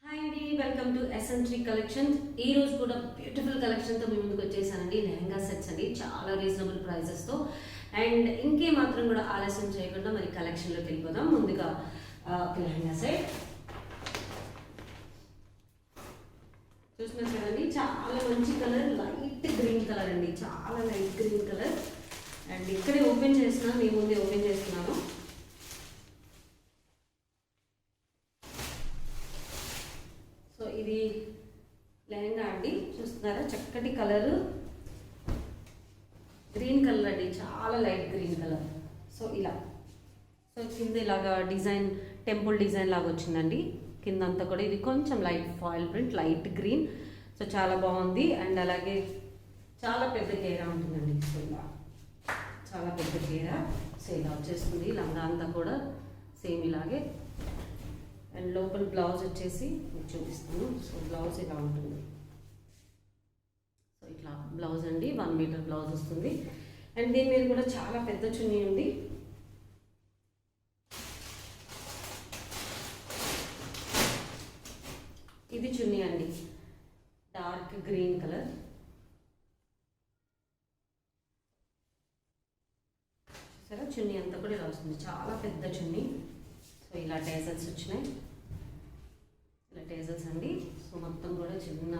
Hi అండి, welcome to ఎసెంట్రీ collection. ఈ రోజు కూడా బ్యూటిఫుల్ కలెక్షన్తో మీ ముందుకు వచ్చేసానండి. లెహంగా సెట్స్ అండి, చాలా రీజనబుల్ ప్రైజెస్తో. అండ్ ఇంకే మాత్రం కూడా ఆలస్యం చేయకుండా మరి కలెక్షన్లోకి వెళ్ళిపోదాం. ముందుగా ఒక లెహంగా సెట్ చూస్తున్నారు కదండి, చాలా మంచి కలర్, లైట్ గ్రీన్ కలర్ అండి, చాలా లైట్ గ్రీన్ కలర్. అండ్ ఇక్కడే ఓపెన్ చేసిన మీ ముందే ఓపెన్ చేస్తున్నాను. సో ఇది లెహంగా అండి, చూస్తున్నారా, చక్కటి కలరు, గ్రీన్ కలర్ అండి, చాలా లైట్ గ్రీన్ కలర్. సో ఇలా, సో కింద ఇలాగా డిజైన్, టెంపుల్ డిజైన్ లాగా వచ్చిందండి కిందంతా కూడా. ఇది కొంచెం light foil print, light green. So చాలా బాగుంది. అండ్ అలాగే చాలా పెద్ద గేరా ఉంటుందండి. సో ఇలా చాలా పెద్ద గేరా. సో ఇలా వచ్చేస్తుంది లంగా అంతా కూడా సేమ్ ఇలాగే. అండ్ లోపల బ్లౌజ్ వచ్చేసి మీకు చూపిస్తాను. సో బ్లౌజ్ ఇలా ఉంటుంది. సో ఇట్లా బ్లౌజ్ అండి, 1 మీటర్ బ్లౌజ్ వస్తుంది. అండ్ దీని మీద కూడా చాలా పెద్ద చున్నీ ఉంది. ఇది చున్నీ అండి, డార్క్ గ్రీన్ కలర్. సరే, చున్నీ అంతా కూడా ఇలా వస్తుంది, చాలా పెద్ద చున్నీ. సో ఇలా టేజల్స్ వచ్చినాయి, ఇలా టేజల్స్ అండి. సో మొత్తం కూడా చిన్న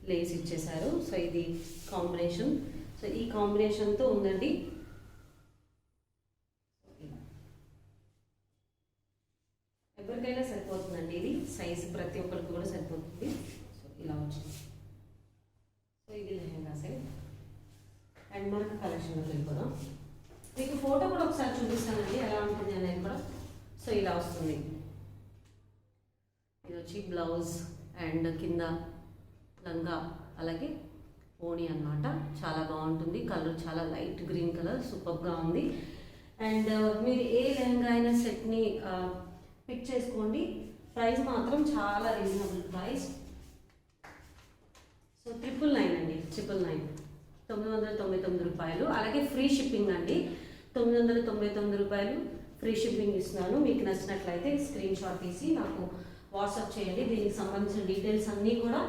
లేస్ ఇచ్చేసారు. సో ఇది కాంబినేషన్. సో ఈ కాంబినేషన్తో ఉందండి. ఎవరికైనా సరిపోతుందండి, ఇది సైజు ప్రతి ఒక్కరికి కూడా సరిపోతుంది. సో ఇలా వచ్చింది. సో ఇది లెహంగా సెట్. అండ్ మనకు కలెక్షన్లోకి వెళ్ళిపోదాం. మీకు ఫోటో కూడా ఒకసారి చూపిస్తానండి ఎలా ఉంటుంది అనేది కూడా. సో ఇలా వస్తుంది. ఇది వచ్చి బ్లౌజ్ అండ్ కింద లంగా, అలాగే ఓణి అన్నమాట. చాలా బాగుంటుంది. కలర్ చాలా లైట్ గ్రీన్ కలర్, సూపర్గా ఉంది. అండ్ మీరు ఏ లెహంగా అయినా సెట్ని పిక్ చేసుకోండి. ప్రైస్ మాత్రం చాలా రీజనబుల్ ప్రైస్. సో 999 అండి, 999, 999 రూపాయలు. అలాగే ఫ్రీ షిప్పింగ్ అండి, 999 రూపాయలు ఫ్రీ షిప్పింగ్ ఇస్తున్నాను. మీకు నచ్చినట్లయితే స్క్రీన్ షాట్ తీసి నాకు వాట్సాప్ చేయండి. దీనికి సంబంధించిన డీటెయిల్స్ అన్నీ కూడా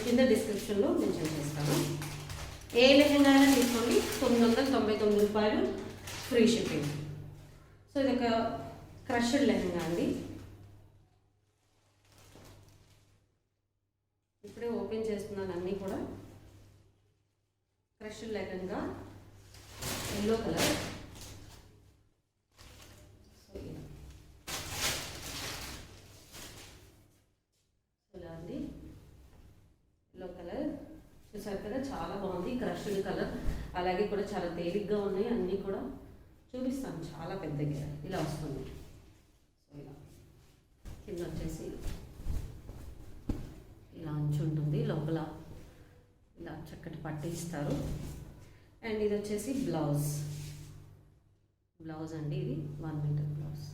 కింద డిస్క్రిప్షన్లో మెన్షన్ చేస్తాను. ఏ లెహంగా అయినా తీసుకోండి, 999 రూపాయలు ఫ్రీ షిప్పింగ్. సో ఇది ఒక క్రష్డ్ లెహంగా అండి. ఇప్పుడే ఓపెన్ చేస్తున్నాను అన్నీ కూడా. Crushed lehenga, yellow colour. So ఇలా అండి, ఎల్లో కలర్. చూసారు కదా, చాలా బాగుంది. క్రష్డ్ కలర్, అలాగే కూడా చాలా తేలిగ్గా ఉన్నాయి అన్నీ కూడా. చూపిస్తాను, చాలా పెద్దగా ఇలా వస్తుంది. సో ఇలా కింద వచ్చేసి ఇలా అంచు ఉంటుంది, లోపల ఇలా చక్కటి పట్టు ఇస్తారు. అండ్ ఇది వచ్చేసి బ్లౌజ్ అండి, ఇది 1 మీటర్ బ్లౌజ్.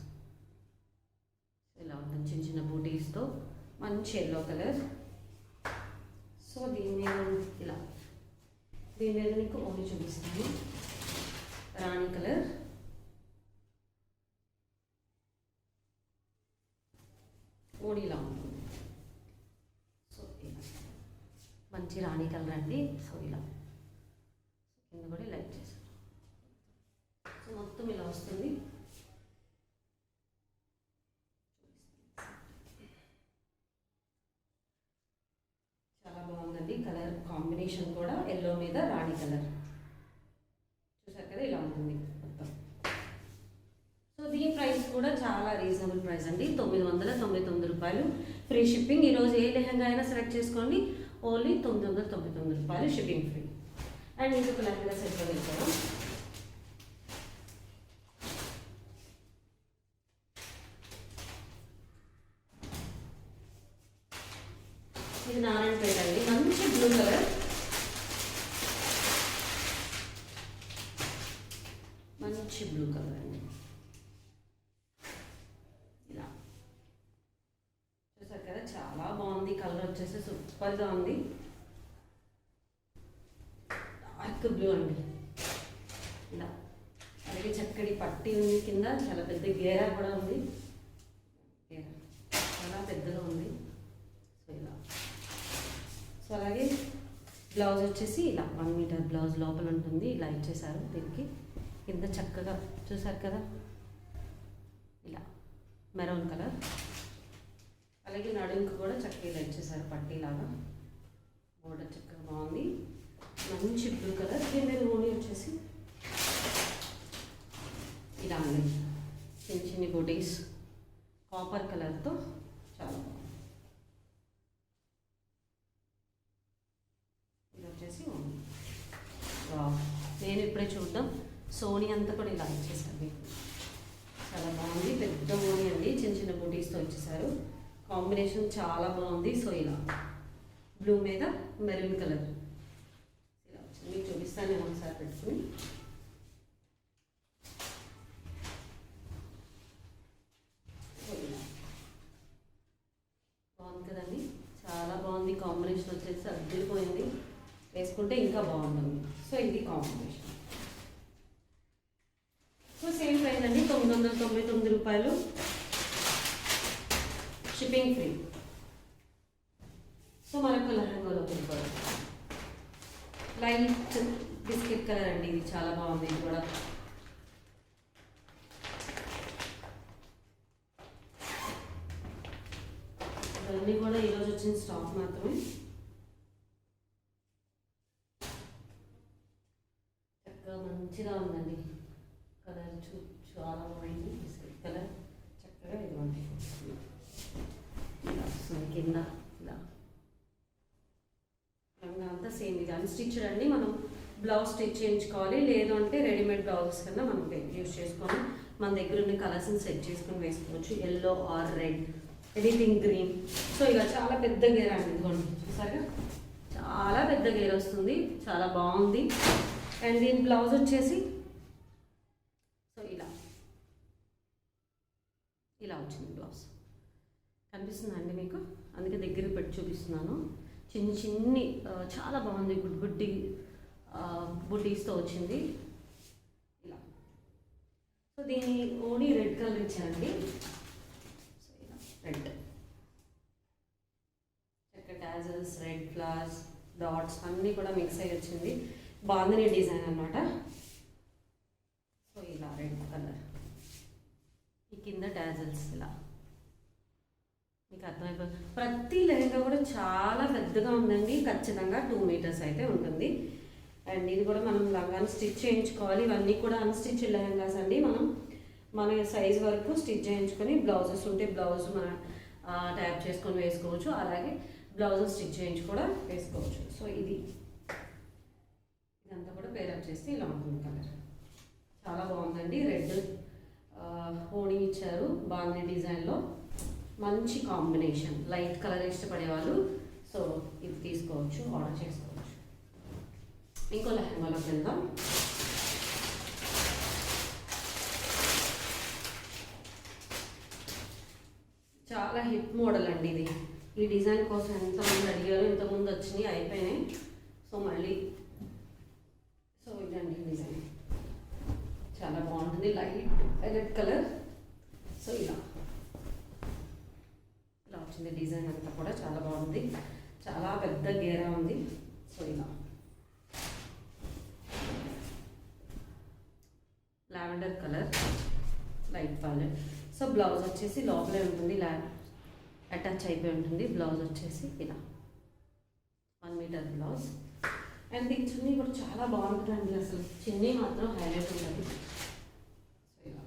ఇలా ఉంటుంది, చిన్న చిన్న బూటీస్తో, మంచి ఎల్లో కలర్. సో దీని మీద ఇలా, దీని మీద మీకు ఓన్లీ చూపిస్తాను. రాణి కలర్, ఓడిలా ఉంటుంది. సో ఇలా మంచి రాణి కలర్ అండి. సో ఇలా కింద కూడా లైట్ చేశారు. సో మొత్తం ఇలా వస్తుంది. చాలా బాగుందండి కలర్ కాంబినేషన్ కూడా, ఎల్లో మీద రాణి కలర్. చూసారు కదా, ఇలా ఉంటుంది మొత్తం. సో దీని ప్రైస్ కూడా చాలా రీజనబుల్ ప్రైస్ అండి, 999 రూపాయలు ఫ్రీ షిప్పింగ్. ఈరోజు ఏ లెహంగా అయినా సెలెక్ట్ చేసుకోండి, ఓన్లీ 999 రూపాయలు షిప్పింగ్ ఫ్రీ. అండ్ ఇంకొక లెహంగా సెట్ వెళ్తాను. ఇది నారాయణపేట అండి, మంచి బ్లూ కలర్, మంచి బ్లూ కలర్ అండి. ఇలా చూసారు కదా, చాలా బాగుంది. కలర్ వచ్చేసి సూపర్గా ఉంది, డార్క్ బ్లూ అండి. ఇలా అలాగే చక్కటి పట్టి ఉంది, కింద చాలా పెద్ద గేరా కూడా ఉంది. గేరా చాలా పెద్దగా ఉంది. సో అలాగే బ్లౌజ్ వచ్చేసి ఇలా 1 మీటర్ బ్లౌజ్ లోపల ఉంటుంది, ఇలా ఇచ్చేసారు. దీనికి కింద చక్కగా చూసారు కదా ఇలా మెరూన్ కలర్. అలాగే నడుంకు కూడా చక్కగా ఇలా ఇచ్చేసారు పట్టీలాగా. బోర్డర్ చక్కగా బాగుంది, మంచి బ్లూ కలర్. కింద ఓణి వచ్చేసి ఇలా ఉంది, చిన్న చిన్ని బూటీస్ కాపర్ కలర్తో చాలా బాగుంది. ఇది వచ్చేసి ఓణి. నేను ఇప్పుడే చూద్దాం, సోనీ అంతా కూడా ఇలా ఇచ్చేసారు మీకు, చాలా బాగుంది. పెద్ద ఓణి అండి, చిన్న చిన్న బూటీస్తో వచ్చేసారు. కాంబినేషన్ చాలా బాగుంది. సో ఇలా బ్లూ మీద మెరూన్ కలర్ ఇలా వచ్చింది. మీకు చూపిస్తాను నేను ఒకసారి పెట్టుకుని. బాగుంది కదండి, చాలా బాగుంది. కాంబినేషన్ వచ్చేసి అద్దరిపోయింది, వేసుకుంటే ఇంకా బాగుంటుంది. సో ఇది కాంబినేషన్. సో సేమ్ ప్రైస్ అండి, 999 రూపాయలు, షిప్పింగ్ ఫ్రీ. సో మనకు లెహంగాలో వెళ్ళిపోవాలి. లైట్ బిస్కెట్ కలర్ అండి, ఇది చాలా బాగుంది. ఇది కూడా ఇవన్నీ కూడా ఈరోజు వచ్చిన స్టాక్ మాత్రమే. చక్కగా మంచిగా ఉందండి కలర్, చాలా బాగుంది. బిస్కెట్ కలర్ చక్కగా ఇదిగోండి ఇలా వస్తుంది కింద. ఇలా అంతా సేమ్, ఇది అన్స్టిచ్డ్ అండి. మనం బ్లౌజ్ స్టిచ్ చేయించుకోవాలి, లేదు అంటే రెడీమేడ్ బ్లౌజెస్ కన్నా మనం యూస్ చేసుకొని మన దగ్గర ఉన్న కలర్స్ని సెట్ చేసుకొని వేసుకోవచ్చు. Yellow or red, anything green. So ఇలా చాలా పెద్ద గేర్ అండి, ఇదిగోండి చూసాక చాలా పెద్ద గేర్ వస్తుంది, చాలా బాగుంది. అండ్ దీని బ్లౌజ్ వచ్చేసి సో ఇలా ఇలా వచ్చింది బ్లౌజ్. కనిపిస్తుందండి మీకు, అందుకే దగ్గర పెట్టి చూపిస్తున్నాను. చిన్ని చిన్ని చాలా బాగుంది, గుడ్డి బుడ్డీస్తో వచ్చింది ఇలా. సో దీని ఓన్లీ రెడ్ కలర్ ఇచ్చారండి. సో ఇలా రెడ్ చక్క టాజల్స్, రెడ్ ఫ్లవర్స్, డాట్స్ అన్నీ కూడా మిక్స్ అయ్యి వచ్చింది. బాందిని డిజైన్ అనమాట. సో ఇలా రెడ్ కలర్, ఈ కింద టాజల్స్ ఇలా మీకు అర్థమైపోతుంది. ప్రతి లెహంగా కూడా చాలా పెద్దగా ఉందండి, ఖచ్చితంగా 2 మీటర్స్ అయితే ఉంటుంది. అండ్ ఇది కూడా మనం లంగాను స్టిచ్ చేయించుకోవాలి. ఇవన్నీ కూడా అన్స్టిచ్ లెహంగాస్ అండి. మన సైజ్ వరకు స్టిచ్ చేయించుకొని, బ్లౌజెస్ ఉంటే బ్లౌజ్ మన ట్యాప్ చేసుకొని వేసుకోవచ్చు, అలాగే బ్లౌజెస్ స్టిచ్ చేయించి కూడా వేసుకోవచ్చు. సో ఇదంతా కూడా పేరప్ చేస్తే ఇలా ఉంటుంది కలర్, చాలా బాగుందండి. రెడ్ ఓణి ఇచ్చారు బాందిని డిజైన్లో, మంచి కాంబినేషన్. లైట్ కలర్ ఇష్టపడే వాళ్ళు సో ఇది తీసుకోవచ్చు, ఆర్డర్ చేసుకోవచ్చు. ఇంకో లెహంగాలోకి వెళ్దాం. చాలా హిప్ మోడల్ అండి ఇది. ఈ డిజైన్ కోసం ఎంతమంది అడిగారు, ఇంతకుముందు వచ్చినాయి, అయిపోయినాయి. సో మళ్ళీ సో ఇదండి డిజైన్, చాలా బాగుంటుంది. Light red colour. సో ఇలా వచ్చింది డిజైన్ అంతా కూడా చాలా బాగుంది, చాలా పెద్ద గేరా ఉంది. సో ఇలా lavender colour, light colour. So blouse వచ్చేసి లోపలే ఉంటుంది, అటాచ్ అయిపోయి ఉంటుంది. బ్లౌజ్ వచ్చేసి ఇలా 1 మీటర్ బ్లౌజ్. అండ్ ఈ చున్నీ కూడా చాలా బాగుంటుందండి, అసలు చున్నీ మాత్రం హైలైట్ ఉంటుంది. సో ఇలా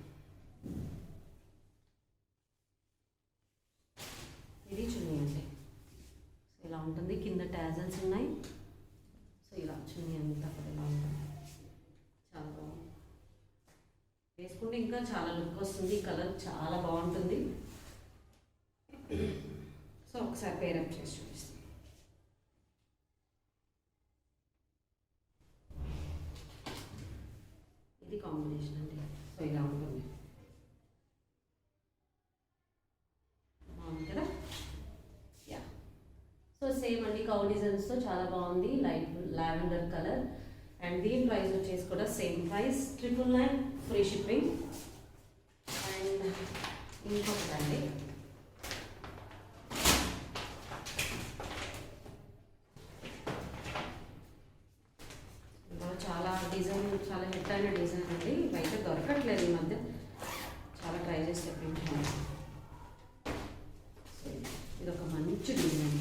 ఇది చున్నీ అండి. సో ఇలా ఉంటుంది, కింద టాజల్స్ ఉన్నాయి. సో ఇలా చున్నీ అంతా కూడా ఇలా ఉంటుంది, చాలా బాగుంది. వేసుకుంటే ఇంకా చాలా లుక్ వస్తుంది, కలర్ చాలా బాగుంటుంది. సో ఒకసారి పేరప్ చేసి చూపిస్తాను. ఇది కాంబినేషన్ అండి. సో ఇలా ఉంటుంది, బాగుంది కదా. యా, సో సేమ్ అండి, కౌ డిజైన్స్తో చాలా బాగుంది, లైట్ లావెండర్ కలర్. అండ్ దీని ప్రైస్ వచ్చేసి కూడా same price, 999 free shipping. And ఇంకొకటి అండి, 1 డిజైన్ చాలా హిట్ అయిన డిజైన్ అండి. బయట దొరకట్లేదు ఈ మధ్య, చాలా ట్రై చేసి తెప్పించాను. ఇది ఒక మంచి డిజైన్.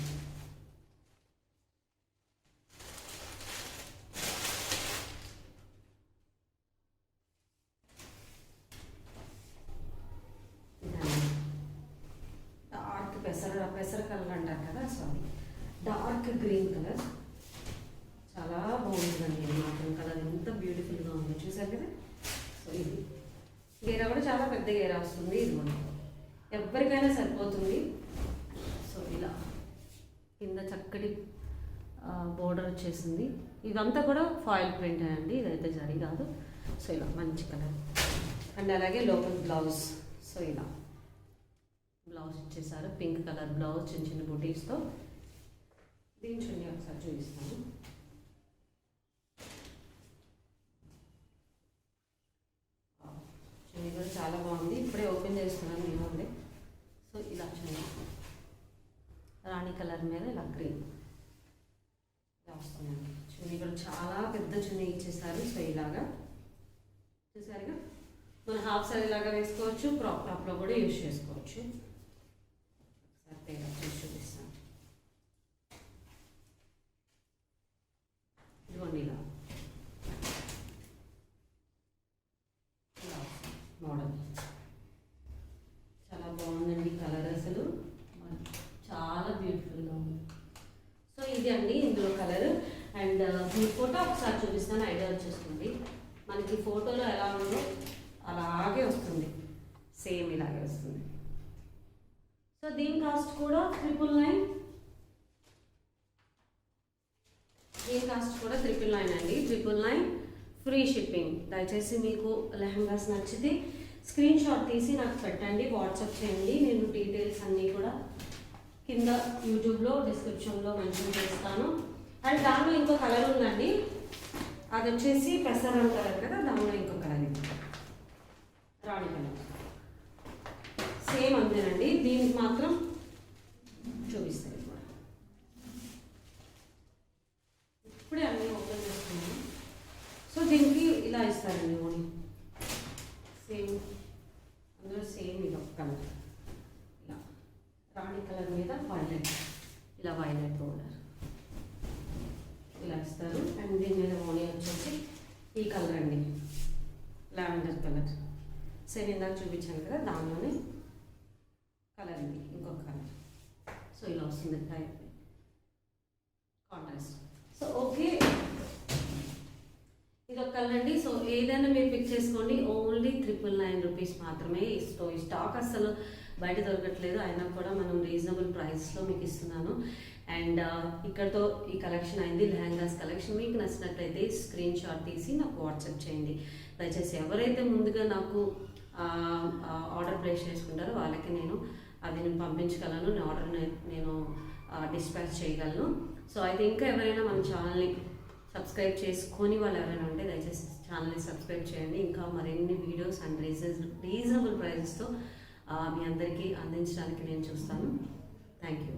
డార్క్ పెసర కలర్ అంటారు కదా, సారీ డార్క్ గ్రీన్ కలర్. చాలా బాగుంటుందండి. ఇది మాత్రం కలర్ ఎంత బ్యూటిఫుల్గా ఉందో చూసారు కదా. సో ఇది గేరా కూడా చాలా పెద్ద గేరా వస్తుంది. ఇది మనకు ఎవరికైనా సరిపోతుంది. సో ఇలా కింద చక్కటి బోర్డర్ వచ్చేసింది. ఇదంతా కూడా ఫాయిల్ ప్రింట్ అండి, ఇదైతే జరీ కాదు. సో ఇలా మంచి కలర్ అండ్ అలాగే లోపల బ్లౌజ్. సో ఇలా బ్లౌజ్ ఇచ్చేసారు, పింక్ కలర్ బ్లౌజ్ చిన్న చిన్న బుటీస్తో. దీని చున్నీ ఒకసారి చూపిస్తాను. చున్నీ కూడా చాలా బాగుంది, ఇప్పుడే ఓపెన్ చేస్తున్నాను నేను అండి. సో ఇలా చున్నీ రాణి కలర్ మీద ఇలా గ్రీన్ ఇలా వస్తుందండి. చున్నీ కూడా చాలా పెద్ద చున్నీ ఇచ్చేసారు. సో ఇలాగా చూసారుగా, మనం హాఫ్ సారీ లాగా వేసుకోవచ్చు, క్రాప్ టాప్లో కూడా యూజ్ చేసుకోవచ్చు. ఒకసారి తేడా చూసి చూపిస్తాను. ఇదిగోండి ఇలా మోడల్ చాలా బాగుందండి. కలర్ అసలు చాలా బ్యూటిఫుల్గా ఉంది. సో ఇది అండి ఇందులో కలర్. అండ్ మీ ఫోటో ఒకసారి చూపిస్తాను, ఐడియా వచ్చేస్తుంది. మనకి ఫోటోలో ఎలా ఉందో అలాగే వస్తుంది, సేమ్ ఇలాగే వస్తుంది. సో దీని కాస్ట్ కూడా 999. దీని కాస్ట్ కూడా 999 అండి. 999 ఫ్రీ షిప్పింగ్. దయచేసి మీకు లెహంగాస్ నచ్చితే స్క్రీన్ షాట్ తీసి నాకు పెట్టండి, వాట్సాప్ చేయండి. నేను డీటెయిల్స్ అన్నీ కూడా కింద యూట్యూబ్లో డిస్క్రిప్షన్లో మెన్షన్ చేస్తాను. అండ్ దానిలో ఇంకో కలర్ ఉందండి, అది వచ్చేసి పెసరం కలర్ కదా, దానిలో ఇంకో కలర్ ఇది రాణి కలర్. సేమ్ అంతేనండి. దీనికి మాత్రం చూపిస్తాను కూడా. ఇప్పుడే అన్నీ ఓపెన్ చేస్తున్నాను. సో దీనికి ఇలా ఇస్తారండి ఓని, సేమ్ అందులో సేమ్ ఇది ఒక కలర్, ఇలా రాణి కలర్ మీద వైలెట్, ఇలా వైలెట్ బోర్డర్ ఇలా ఇస్తారు. అండ్ దీని మీద ఓని వచ్చేసి ఈ కలర్ అండి, లావెండర్ కలర్. సేమ్ ఇందాక చూపించాను కదా, దానిలోనే కలర్ అండి, ఇంకొక కలర్. సో ఇలా వస్తుంది కాంట్రాస్ట్. సో ఓకే, ఇది ఒక కలర్ అండి. సో ఏదైనా మీరు పిక్ చేసుకోండి. ఓన్లీ 999 రూపీస్ మాత్రమే. ఈ స్టాక్ అసలు బయట దొరకట్లేదు, అయినా కూడా మనం రీజనబుల్ ప్రైస్లో మీకు ఇస్తున్నాను. అండ్ ఇక్కడతో ఈ కలెక్షన్ అయింది, లెహంగాస్ కలెక్షన్. మీకు నచ్చినట్లయితే స్క్రీన్ షాట్ తీసి నాకు వాట్సాప్ చేయండి. దయచేసి ఎవరైతే ముందుగా నాకు ఆర్డర్ ప్లేస్ చేసుకుంటారో వాళ్ళకి నేను పంపించగలను, నా ఆర్డర్ని నేను డిస్పాచ్ చేయగలను. సో అయితే ఇంకా ఎవరైనా మన ఛానల్ని సబ్స్క్రైబ్ చేసుకొని వాళ్ళు ఎవరైనా ఉంటే దయచేసి ఛానల్ని సబ్స్క్రైబ్ చేయండి. ఇంకా మరిన్ని వీడియోస్ అండ్ రీజనబుల్ ప్రైజెస్తో మీ అందరికీ అందించడానికి నేను చూస్తాను. Thank you.